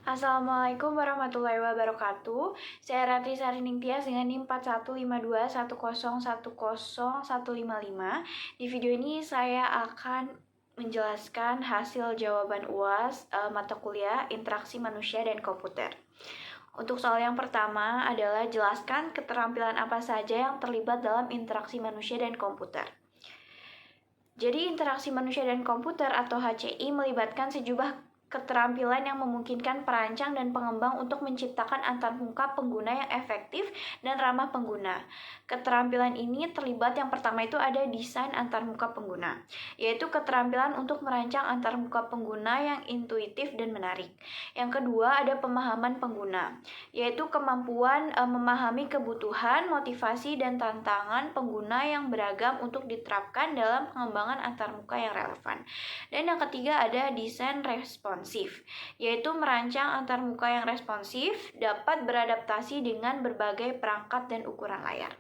Assalamualaikum warahmatullahi wabarakatuh. Saya Ratri Sarining Tias dengan NIM 415210101055. Di video ini saya akan menjelaskan hasil jawaban UAS mata kuliah Interaksi Manusia dan Komputer. Untuk soal yang pertama adalah jelaskan keterampilan apa saja yang terlibat dalam interaksi manusia dan komputer. Jadi interaksi manusia dan komputer atau HCI melibatkan sejumlah keterampilan yang memungkinkan perancang dan pengembang untuk menciptakan antarmuka pengguna yang efektif dan ramah pengguna. Keterampilan ini terlibat yang pertama itu ada desain antarmuka pengguna, yaitu keterampilan untuk merancang antarmuka pengguna yang intuitif dan menarik. Yang kedua ada pemahaman pengguna, yaitu kemampuan memahami kebutuhan, motivasi, dan tantangan pengguna yang beragam untuk diterapkan dalam pengembangan antarmuka yang relevan. Dan yang ketiga ada desain responsif, yaitu merancang antarmuka yang responsif dapat beradaptasi dengan berbagai perangkat dan ukuran layar.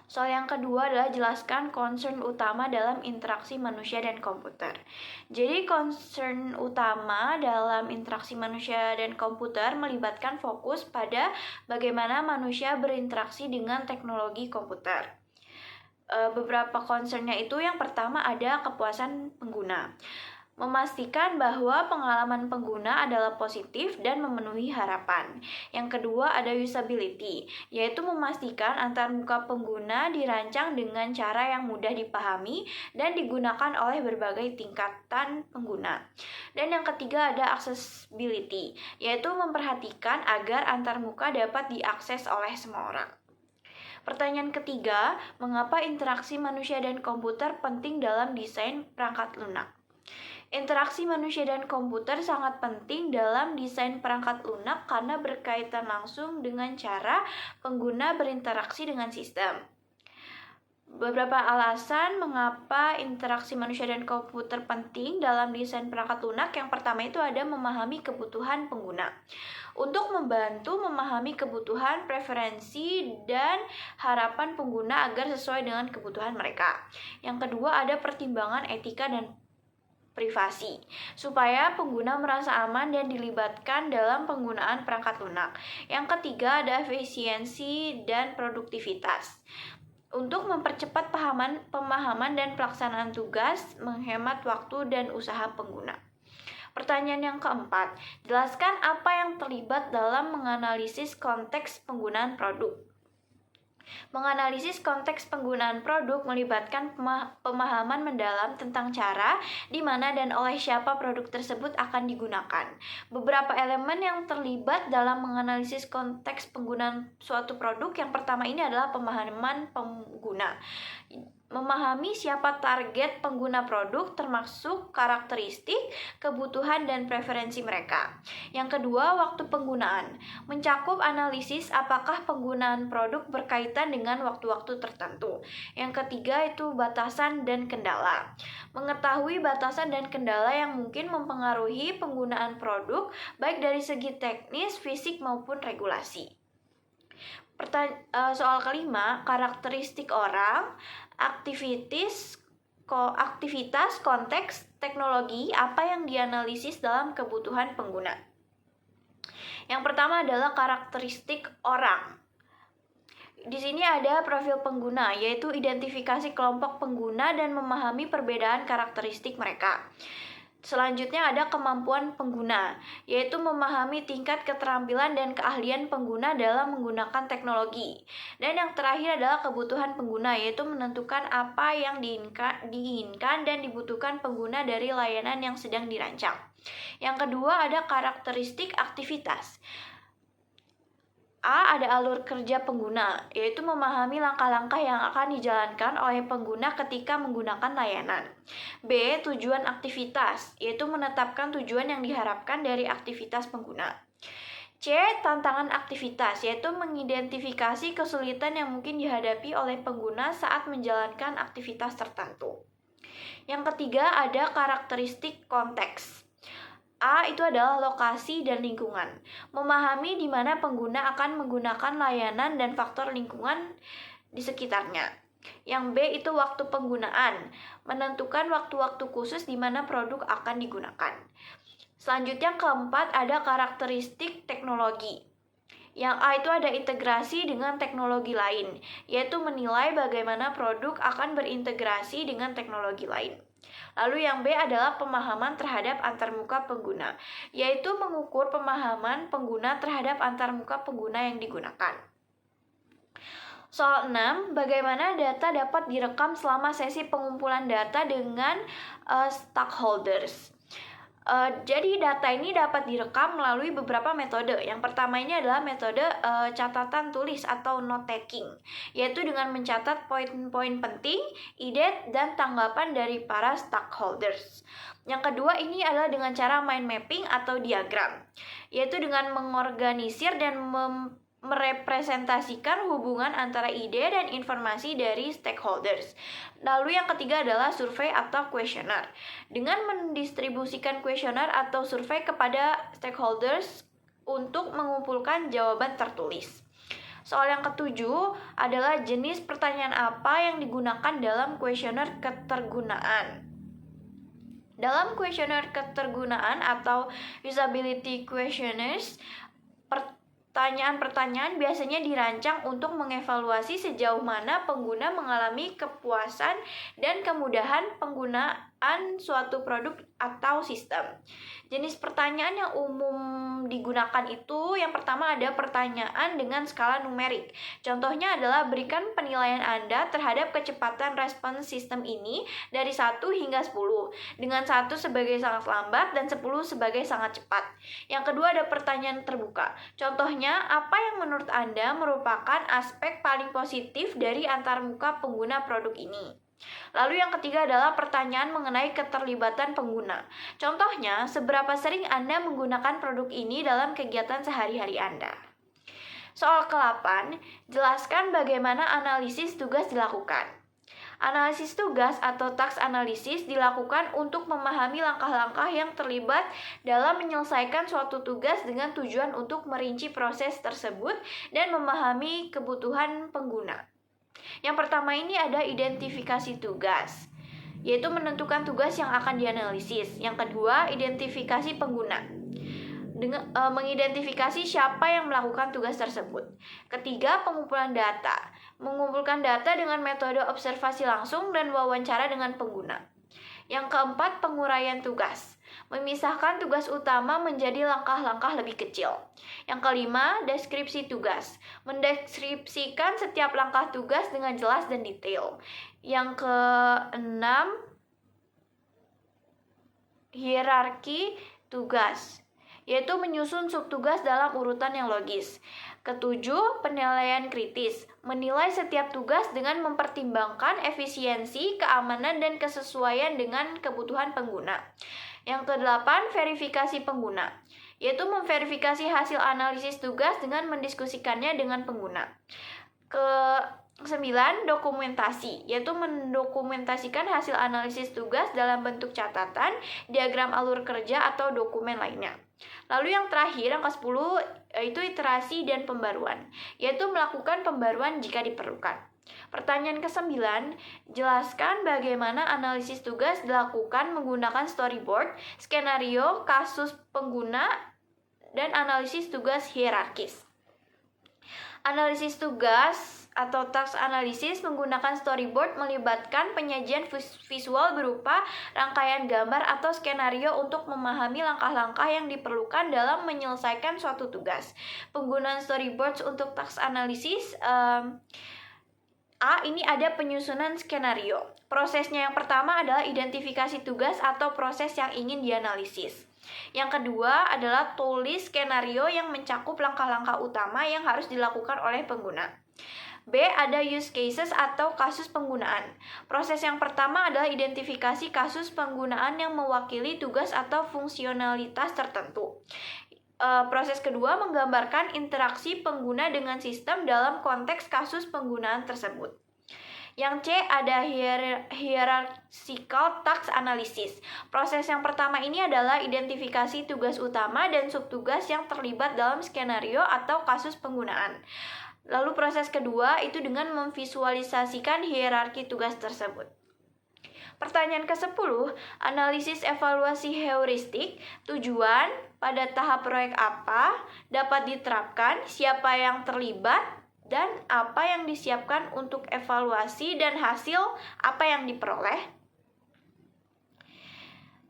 Soal yang kedua adalah jelaskan concern utama dalam interaksi manusia dan komputer. Jadi concern utama dalam interaksi manusia dan komputer melibatkan fokus pada bagaimana manusia berinteraksi dengan teknologi komputer. Beberapa concernnya itu yang pertama ada kepuasan pengguna. Memastikan bahwa pengalaman pengguna adalah positif dan memenuhi harapan. Yang kedua ada usability, yaitu memastikan antarmuka pengguna dirancang dengan cara yang mudah dipahami dan digunakan oleh berbagai tingkatan pengguna. Dan yang ketiga ada accessibility, yaitu memperhatikan agar antarmuka dapat diakses oleh semua orang. Pertanyaan ketiga, mengapa interaksi manusia dan komputer penting dalam desain perangkat lunak? Interaksi manusia dan komputer sangat penting dalam desain perangkat lunak karena berkaitan langsung dengan cara pengguna berinteraksi dengan sistem. Beberapa alasan mengapa interaksi manusia dan komputer penting dalam desain perangkat lunak. Yang pertama itu ada memahami kebutuhan pengguna. Untuk membantu memahami kebutuhan, preferensi, dan harapan pengguna agar sesuai dengan kebutuhan mereka. Yang kedua ada pertimbangan etika dan privasi, supaya pengguna merasa aman dan dilibatkan dalam penggunaan perangkat lunak. Yang ketiga ada efisiensi dan produktivitas. Untuk mempercepat pemahaman dan pelaksanaan tugas, menghemat waktu dan usaha pengguna. Pertanyaan yang keempat, jelaskan apa yang terlibat dalam menganalisis konteks penggunaan produk. Menganalisis konteks penggunaan produk melibatkan pemahaman mendalam tentang cara, di mana dan oleh siapa produk tersebut akan digunakan. Beberapa elemen yang terlibat dalam menganalisis konteks penggunaan suatu produk, yang pertama ini adalah pemahaman pengguna. Memahami siapa target pengguna produk termasuk karakteristik, kebutuhan, dan preferensi mereka. Yang kedua, waktu penggunaan. Mencakup analisis apakah penggunaan produk berkaitan dengan waktu-waktu tertentu. Yang ketiga itu batasan dan kendala. Mengetahui batasan dan kendala yang mungkin mempengaruhi penggunaan produk baik dari segi teknis, fisik, maupun regulasi. Soal kelima, karakteristik orang, aktivitas, konteks, teknologi, apa yang dianalisis dalam kebutuhan pengguna. Yang pertama adalah karakteristik orang. Di sini ada profil pengguna, yaitu identifikasi kelompok pengguna dan memahami perbedaan karakteristik mereka. Selanjutnya ada kemampuan pengguna, yaitu memahami tingkat keterampilan dan keahlian pengguna dalam menggunakan teknologi. Dan yang terakhir adalah kebutuhan pengguna, yaitu menentukan apa yang diinginkan dan dibutuhkan pengguna dari layanan yang sedang dirancang. Yang kedua ada karakteristik aktivitas. A. Ada alur kerja pengguna, yaitu memahami langkah-langkah yang akan dijalankan oleh pengguna ketika menggunakan layanan. B. Tujuan aktivitas, yaitu menetapkan tujuan yang diharapkan dari aktivitas pengguna. C. Tantangan aktivitas, yaitu mengidentifikasi kesulitan yang mungkin dihadapi oleh pengguna saat menjalankan aktivitas tertentu. Yang ketiga ada karakteristik konteks. A itu adalah lokasi dan lingkungan. Memahami di mana pengguna akan menggunakan layanan dan faktor lingkungan di sekitarnya. Yang B itu waktu penggunaan. Menentukan waktu-waktu khusus di mana produk akan digunakan. Selanjutnya keempat ada karakteristik teknologi. Yang A itu ada integrasi dengan teknologi lain, yaitu menilai bagaimana produk akan berintegrasi dengan teknologi lain. Lalu yang B adalah pemahaman terhadap antarmuka pengguna, yaitu mengukur pemahaman pengguna terhadap antarmuka pengguna yang digunakan. Soal 6, bagaimana data dapat direkam selama sesi pengumpulan data dengan stakeholders. Jadi data ini dapat direkam melalui beberapa metode. Yang pertama ini adalah metode catatan tulis atau note taking, yaitu dengan mencatat poin-poin penting, ide, dan tanggapan dari para stakeholders. Yang kedua ini adalah dengan cara mind mapping atau diagram, yaitu dengan mengorganisir dan merepresentasikan hubungan antara ide dan informasi dari stakeholders. Lalu yang ketiga adalah survei atau kuesioner. Dengan mendistribusikan kuesioner atau survei kepada stakeholders untuk mengumpulkan jawaban tertulis. Soal yang ketujuh adalah jenis pertanyaan apa yang digunakan dalam kuesioner ketergunaan. Dalam kuesioner ketergunaan atau usability questionnaires, pertanyaan-pertanyaan biasanya dirancang untuk mengevaluasi sejauh mana pengguna mengalami kepuasan dan kemudahan penggunaan suatu produk atau sistem. Jenis pertanyaan yang umum digunakan itu yang pertama ada pertanyaan dengan skala numerik. Contohnya adalah berikan penilaian Anda terhadap kecepatan respons sistem ini dari 1 hingga 10, dengan 1 sebagai sangat lambat dan 10 sebagai sangat cepat. Yang kedua ada pertanyaan terbuka. Contohnya, apa yang menurut Anda merupakan aspek paling positif dari antarmuka pengguna produk ini? Lalu yang ketiga adalah pertanyaan mengenai keterlibatan pengguna. Contohnya, seberapa sering Anda menggunakan produk ini dalam kegiatan sehari-hari Anda? Soal ke-8, jelaskan bagaimana analisis tugas dilakukan. Analisis tugas atau task analysis dilakukan untuk memahami langkah-langkah yang terlibat dalam menyelesaikan suatu tugas dengan tujuan untuk merinci proses tersebut dan memahami kebutuhan pengguna. Yang pertama ini ada identifikasi tugas, yaitu menentukan tugas yang akan dianalisis. Yang kedua, identifikasi pengguna, dengan mengidentifikasi siapa yang melakukan tugas tersebut. Ketiga, pengumpulan data, mengumpulkan data dengan metode observasi langsung dan wawancara dengan pengguna. Yang keempat, penguraian tugas, memisahkan tugas utama menjadi langkah-langkah lebih kecil. Yang kelima, deskripsi tugas, mendeskripsikan setiap langkah tugas dengan jelas dan detail. Yang keenam, hierarki tugas, yaitu menyusun subtugas dalam urutan yang logis. Ketujuh, penilaian kritis, menilai setiap tugas dengan mempertimbangkan efisiensi, keamanan, dan kesesuaian dengan kebutuhan pengguna. Yang kedelapan, verifikasi pengguna, yaitu memverifikasi hasil analisis tugas dengan mendiskusikannya dengan pengguna. Ke-9, dokumentasi, yaitu mendokumentasikan hasil analisis tugas dalam bentuk catatan, diagram alur kerja, atau dokumen lainnya. Lalu yang terakhir, yang ke-10, itu iterasi dan pembaruan, yaitu melakukan pembaruan jika diperlukan. Pertanyaan ke-9, jelaskan bagaimana analisis tugas dilakukan menggunakan storyboard, skenario, kasus pengguna, dan analisis tugas hierarkis. Analisis tugas atau task analysis menggunakan storyboard melibatkan penyajian visual berupa rangkaian gambar atau skenario untuk memahami langkah-langkah yang diperlukan dalam menyelesaikan suatu tugas. Penggunaan storyboards untuk task analysis ini ada penyusunan skenario. Prosesnya yang pertama adalah identifikasi tugas atau proses yang ingin dianalisis. Yang kedua adalah tulis skenario yang mencakup langkah-langkah utama yang harus dilakukan oleh pengguna. B. Ada use cases atau kasus penggunaan. Proses yang pertama adalah identifikasi kasus penggunaan yang mewakili tugas atau fungsionalitas tertentu. Proses kedua menggambarkan interaksi pengguna dengan sistem dalam konteks kasus penggunaan tersebut. Yang C ada hierarchical task analysis. Proses yang pertama ini adalah identifikasi tugas utama dan subtugas yang terlibat dalam skenario atau kasus penggunaan. Lalu proses kedua itu dengan memvisualisasikan hierarki tugas tersebut. Pertanyaan ke-10, analisis evaluasi heuristik, tujuan, pada tahap proyek apa, dapat diterapkan, siapa yang terlibat, dan apa yang disiapkan untuk evaluasi dan hasil apa yang diperoleh.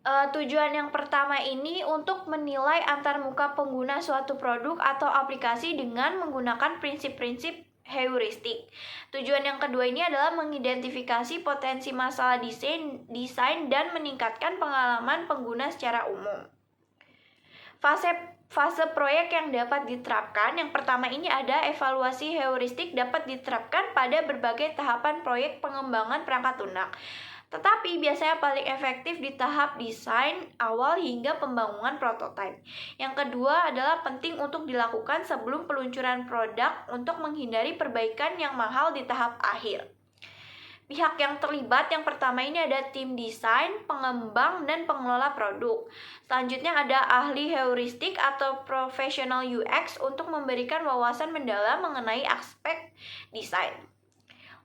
Tujuan yang pertama ini untuk menilai antarmuka pengguna suatu produk atau aplikasi dengan menggunakan prinsip-prinsip heuristik. Tujuan yang kedua ini adalah mengidentifikasi potensi masalah desain dan meningkatkan pengalaman pengguna secara umum. Fase proyek yang dapat diterapkan, yang pertama ini ada evaluasi heuristik dapat diterapkan pada berbagai tahapan proyek pengembangan perangkat lunak. Tetapi biasanya paling efektif di tahap desain awal hingga pembangunan prototipe. Yang kedua adalah penting untuk dilakukan sebelum peluncuran produk untuk menghindari perbaikan yang mahal di tahap akhir. Pihak yang terlibat yang pertama ini ada tim desain, pengembang, dan pengelola produk. Selanjutnya ada ahli heuristik atau profesional UX untuk memberikan wawasan mendalam mengenai aspek desain.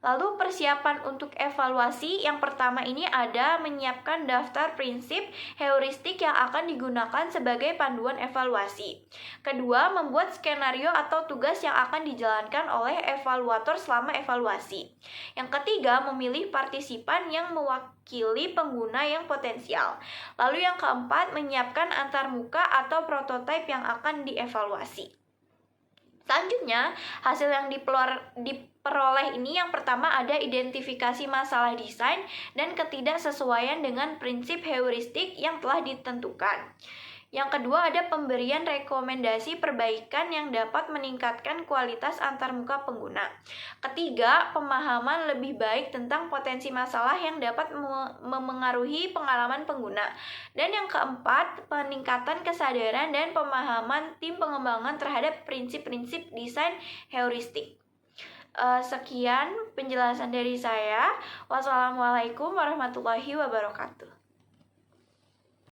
Lalu persiapan untuk evaluasi yang pertama ini ada menyiapkan daftar prinsip heuristik yang akan digunakan sebagai panduan evaluasi. Kedua, membuat skenario atau tugas yang akan dijalankan oleh evaluator selama evaluasi. Yang ketiga, memilih partisipan yang mewakili pengguna yang potensial. Lalu yang keempat, menyiapkan antarmuka atau prototipe yang akan dievaluasi. Selanjutnya, hasil yang diperoleh ini yang pertama ada identifikasi masalah desain dan ketidaksesuaian dengan prinsip heuristik yang telah ditentukan. Yang kedua ada pemberian rekomendasi perbaikan yang dapat meningkatkan kualitas antarmuka pengguna. Ketiga, pemahaman lebih baik tentang potensi masalah yang dapat memengaruhi pengalaman pengguna. Dan yang keempat, peningkatan kesadaran dan pemahaman tim pengembangan terhadap prinsip-prinsip desain heuristik. Sekian penjelasan dari saya. Wassalamualaikum warahmatullahi wabarakatuh.